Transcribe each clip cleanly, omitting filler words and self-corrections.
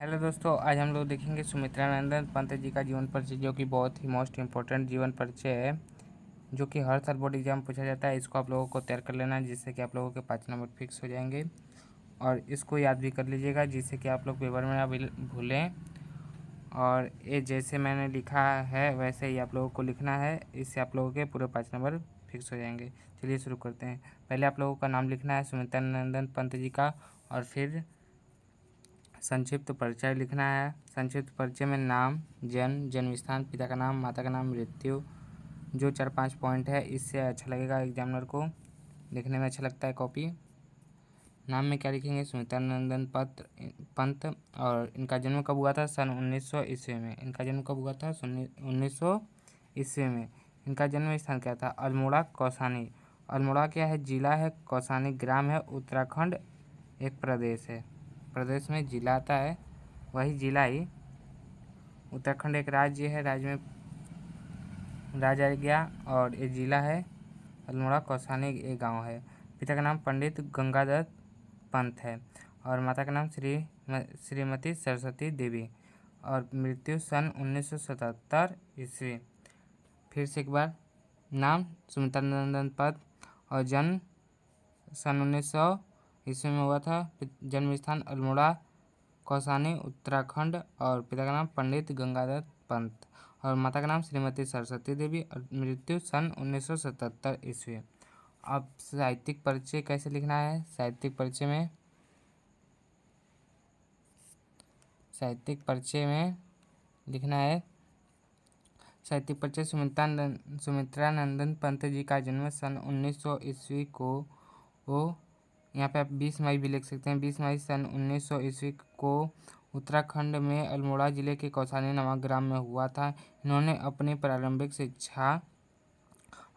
Hello दोस्तों, आज हम लोग देखेंगे सुमित्रा नंदन पंत जी का जीवन परिचय, जो कि बहुत ही मोस्ट इम्पोर्टेंट जीवन परिचय है, जो कि हर साल बोर्ड एग्जाम पूछा जाता है। इसको आप लोगों को तैयार कर लेना है, जिससे कि आप लोगों के 5 नंबर फिक्स हो जाएंगे। और इसको याद भी कर लीजिएगा, जिससे कि आप लोग पेपर में ना भूलें। और ये जैसे मैंने लिखा है वैसे ही आप लोगों को लिखना है, इससे आप लोगों के पूरे 5 नंबर फिक्स हो जाएंगे। चलिए शुरू करते हैं। पहले आप लोगों का नाम लिखना है सुमित्रा नंदन पंत जी का, और फिर संक्षिप्त परिचय लिखना है। संक्षिप्त परिचय में नाम, जन्म, जन्म स्थान, पिता का नाम, माता का नाम, मृत्यु, जो 4-5 पॉइंट है। इससे अच्छा लगेगा एग्जामिनर को, देखने में अच्छा लगता है कॉपी। नाम में क्या लिखेंगे? सुमित्रा नंदन पंत। और इनका जन्म कब हुआ था? सन 1900 ईस्वी में। इनका जन्म कब हुआ था? 1900 ईस्वी में। इनका जन्म स्थान क्या था? अल्मोड़ा, कौसानी। अल्मोड़ा क्या है? जिला है। कौसानी ग्राम है। उत्तराखंड एक प्रदेश है। प्रदेश में जिला आता है, वही जिला ही। उत्तराखंड एक राज्य है, राज्य में राज्य आ गया। और ये जिला है अल्मोड़ा। कौसानी एक गांव है। पिता का नाम पंडित गंगादत्त पंत है, और माता का नाम श्रीमती सरस्वती देवी। और मृत्यु सन 1977 ईस्वी। फिर से एक बार, नाम सुमित्रा नंदन पंत, और जन्म सन 1900 ईस्वी में हुआ था। जन्म स्थान अल्मोड़ा, कौसानी, उत्तराखंड। और पिता का नाम पंडित गंगादत्त पंत, और माता का नाम श्रीमती सरस्वती देवी। और मृत्यु सन 1977 ईस्वी। अब साहित्यिक परिचय कैसे लिखना है? साहित्यिक परिचय में लिखना है। साहित्यिक परिचय। सुमित्रा नंदन पंत जी का जन्म सन 1900 ईस्वी को यहाँ पे आप 20 मई भी लिख सकते हैं। 20 मई सन 1900 ईस्वी को उत्तराखंड में अल्मोड़ा जिले के कौसानी नामक ग्राम में हुआ था। इन्होंने अपनी प्रारंभिक शिक्षा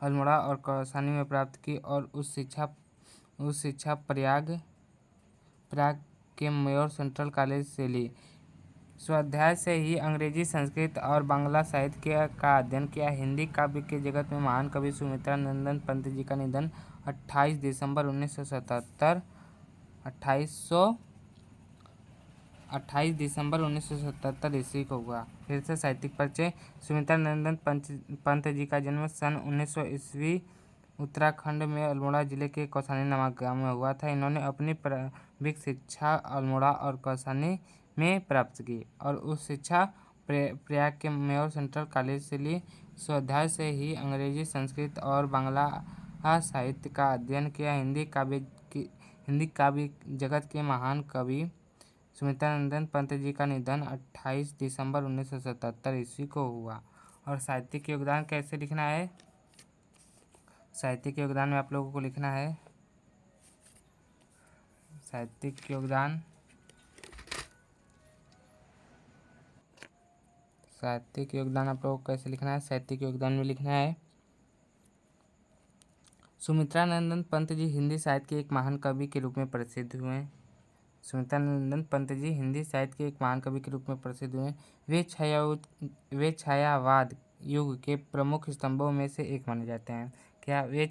अल्मोड़ा और कौसानी में प्राप्त की, और उस शिक्षा प्रयाग के मेयर सेंट्रल कॉलेज से ली। स्वाध्याय से ही अंग्रेजी, संस्कृत और बांग्ला साहित्य का अध्ययन किया। हिंदी काव्य के जगत में महान कवि सुमित्रा नंदन पंत जी का निधन 28 दिसंबर 1977 28 दिसंबर 1977 ईस्वी को हुआ। फिर से साहित्यिक परिचय। सुमित्रा नंदन पंत जी का जन्म सन 1900 ईस्वी उत्तराखंड में अल्मोड़ा जिले के कौसानी नामक गांव में हुआ था। इन्होंने अपनी प्रारंभिक शिक्षा अल्मोड़ा और कौसानी में प्राप्त की, और उस शिक्षा प्रयाग के मेयर सेंट्रल कॉलेज से ली। स्वाध्याय से ही अंग्रेजी, संस्कृत और बांग्ला साहित्य का अध्ययन किया। हिंदी काव्य जगत के महान कवि सुमित्रा नंदन पंत जी का निधन 28 दिसंबर 1977 ईस्वी को हुआ। और साहित्यिक योगदान कैसे लिखना है? साहित्यिक योगदान में आप लोगों को लिखना है साहित्यिक योगदान आप लोगों को कैसे लिखना है? साहित्यिक योगदान में लिखना है, सुमित्रा नंदन पंत जी हिंदी साहित्य के एक महान कवि के रूप में प्रसिद्ध हुए। सुमित्रा नंदन पंत जी हिंदी साहित्य के एक महान कवि के रूप में प्रसिद्ध हुए। वे छायावाद युग के प्रमुख स्तंभों में से एक माने जाते हैं। क्या वे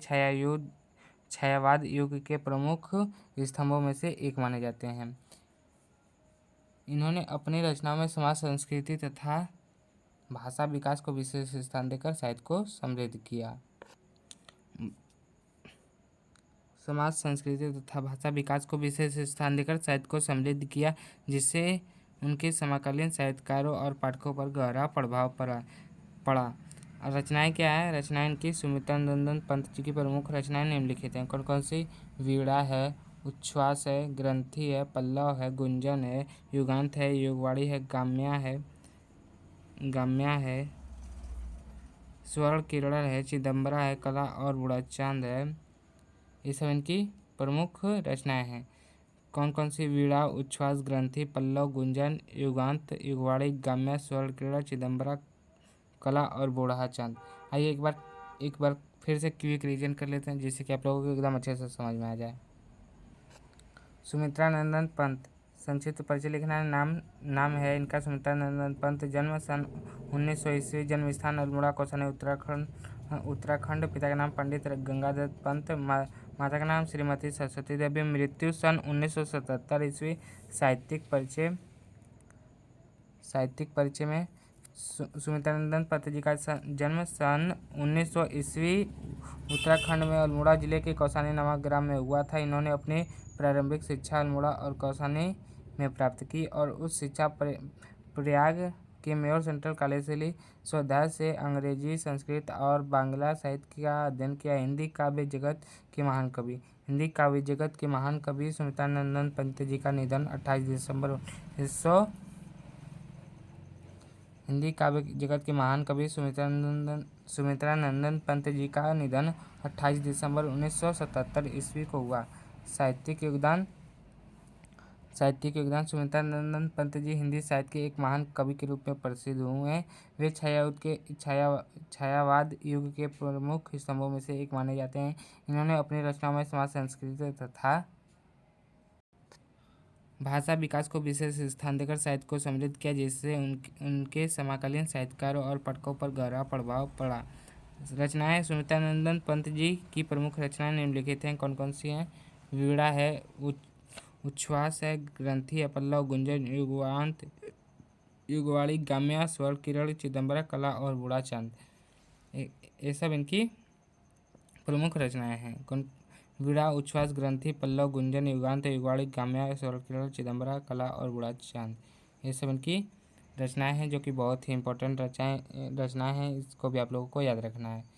छायावाद युग के प्रमुख स्तंभों में से एक माने जाते हैं? इन्होंने अपनी रचनाओं में समाज, संस्कृति तथा भाषा विकास को विशेष स्थान देकर साहित्य को समृद्ध किया। समाज, संस्कृति तथा भाषा विकास को विशेष स्थान देकर साहित्य को समृद्ध किया, जिससे उनके समकालीन साहित्यकारों और पाठकों पर गहरा प्रभाव पड़ा। रचनाएं क्या है? रचनाएं इनकी सुमित्रा नंदन पंत जी की प्रमुख रचनाएं निम्नलिखित हैं। कौन कौन सी? वीणा है, उच्छ्वास है, ग्रंथि है, पल्लव है, गुंजन है, युगांत है, युगवाणी है, गाम्या है, स्वर्ण किरण है, चिदम्बरा है, कला और बूढ़ा चांद है। ये सब इनकी प्रमुख रचनाएं हैं। कौन कौन सी? वीणा, उच्छ्वास, ग्रंथि, पल्लव, गुंजन, युगांत, युगवाणी, गाम्या, स्वर्ण किरण, चिदम्बरा, कला और बूढ़ा चांद। आइए एक बार फिर से क्विक रिवीजन कर लेते हैं, जिससे कि आप लोगों को एकदम अच्छे से समझ में आ जाए। सुमित्रा नंदन पंत, संक्षिप्त परिचय लिखना है। नाम है इनका सुमित्रा नंदन पंत। जन्म सन 1900 ईस्वी। जन्म स्थान अल्मोड़ा, कौसानी, उत्तराखंड। पिता का नाम पंडित गंगादत्त पंत, माता का नाम श्रीमती सरस्वती देवी। मृत्यु सन 1977 ईस्वी। साहित्यिक परिचय। साहित्यिक परिचय में सुमित्रानंदन पंत जी का जन्म सन 1900 ईस्वी उत्तराखंड में अल्मोड़ा जिले के कौसानी नामक ग्राम में हुआ था। इन्होंने अपनी प्रारंभिक शिक्षा अल्मोड़ा और कौसानी में प्राप्त की और उस शिक्षा प्रयाग के मेयर सेंट्रल कॉलेज से ली। स्वाध्याय से अंग्रेजी, संस्कृत और बांग्ला साहित्य का अध्ययन किया। हिंदी काव्य जगत के महान कवि सुमित्रानंदन पंत जी का निधन 28 दिसंबर 1900 हिंदी काव्य जगत के महान कवि सुमित्रानंदन पंत जी का निधन 28 दिसंबर 1977 ईस्वी को हुआ। साहित्यिक योगदान सुमित्रानंदन पंत जी हिंदी साहित्य के एक महान कवि के रूप में प्रसिद्ध हुए। वे छायावाद युग के प्रमुख स्तंभों में से एक माने जाते हैं। इन्होंने अपनी रचनाओं में समाज, संस्कृति तथा भाषा विकास को विशेष स्थान देकर साहित्य को समृद्ध किया, जिससे उनके समकालीन साहित्यकारों और पाठकों पर गहरा प्रभाव पड़ा। रचनाएं सुमित्रानंदन पंत जी की प्रमुख रचनाएं निम्नलिखित हैं। कौन कौन सी हैं? वीणा है, उच्छ्वास है, ग्रंथि है, पल्लव, गुंजन, युगवांत, युगवाणी, गाम्या, स्वर किरण, चिदंबरा, कला और बूढ़ा चांद, ये सब इनकी प्रमुख रचनाएं हैं। वीणा, उच्छ्वास, ग्रंथि, पल्लव, गुंजन, युगांत, युगवाणी, गाम्या, स्वर किरण, चिदंबरा, कला और बूढ़ा चांद, ये सब इनकी रचनाएं हैं जो कि बहुत ही इंपॉर्टेंट रचनाएं हैं। इसको भी आप लोगों को याद रखना है।